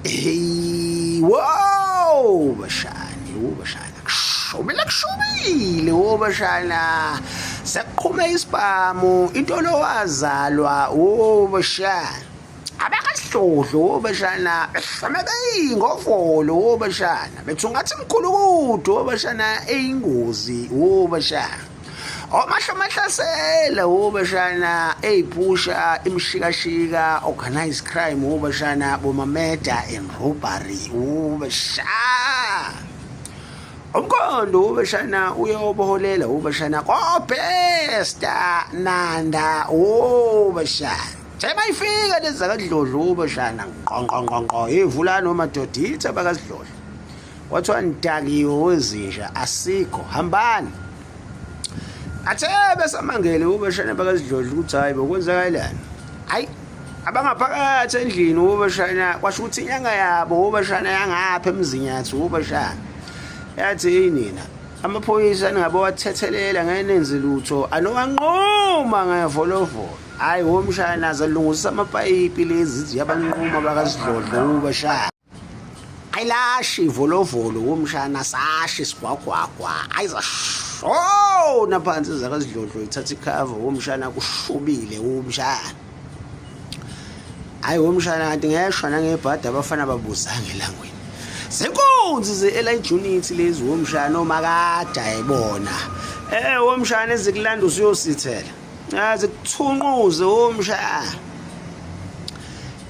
Hey, wow, bashana, kushubile, bashana, sekuqhume isibhamu, into lo wazalwa, bashana, abakahlohlo, bashana, abeyingovolo, bashana, bethu ngathi mkhulukudu, bashana, eyingozi, bashana. Omahlo mahlasela bashana eyipusha imshikashika organized crime bashana bomameda and robbery basha umkhondo bashana uyoboholela bashana kopesta nanda bashana sebayifika lezi zakadlodlo bashana ngqonqonqonqo ivula noma doditha bakasidlodlo wathiwa ntakiwe wezinja asikho hambani athe besamangele ubashana bakasidlodla ukuthi hayi bokwenzakalani hayi abangaphakathi endlini ubashana kwasho ukuthi inyanga yabo ubashana yangapha emzinyathi ubashana yathi yinina amaphoyisa ngabe wathethelela ngenenzi lutho anowanqoma ngevolovolo hayi womshana zalungisa amapayipi lezi yabanquma bakasidlodla ubashana ayilashi ivolovolo womshana sashi sigwagwagwa ayizashona phansi zakasidlodlo ithatha ikhava womshana kushubile womshana hayi womshana kanti ngeshwa nangebhadi abafana babuzanga elangweni senkunzi ze-elite unit lezi womshana omakade ayibona womshana ezikulanda usuyosithela zikuthunquze womshana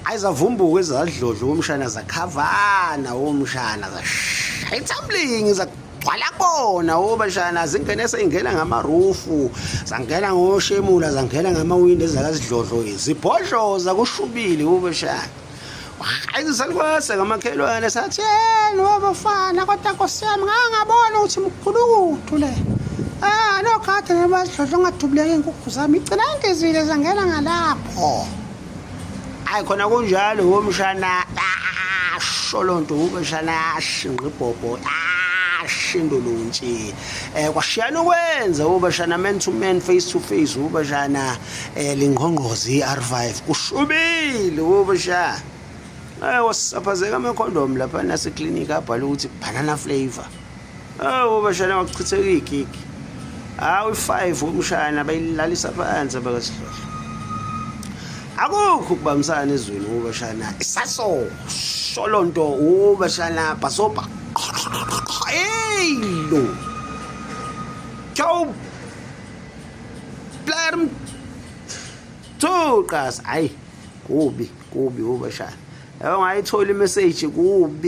ayizavumbuka ezadlodlo womshana zakhavana womshana zashayithamlingi zagcwala kona bashana zingene seyingena ngamarufu zangena ngoshemula zangena ngamawindi ezakasidlodlo izibhodloza kushubile bashana ayizisalkwase ngamakhelwane sathi yena wabafana kodwa Nkosi yami ngangabona ukuthi mkhulukudu le no kade ngebasidlodlo ngadubuleka inkukhu zami igcina indizile zangena ngalapho hayi khona kunjalo womshana sholonto ubashana shinqibhobho shindolontshi kwashiyana ukwenza ubashana man to man face to face ubashana lingqongqozi R5 kushubile ubashana wasisaphazeka amakhondom lapha naseclinic abhala ukuthi banana flavor ubashana wachitheka igigi hawu 5 umshana bayilalisa phansi abakasidlodlo akukho ukubambisana ezweni ubashana isaso sholonto ubashana basoba lo Joe Blarm Tuqas hayi kubi ubashana ungayithola imessage kubi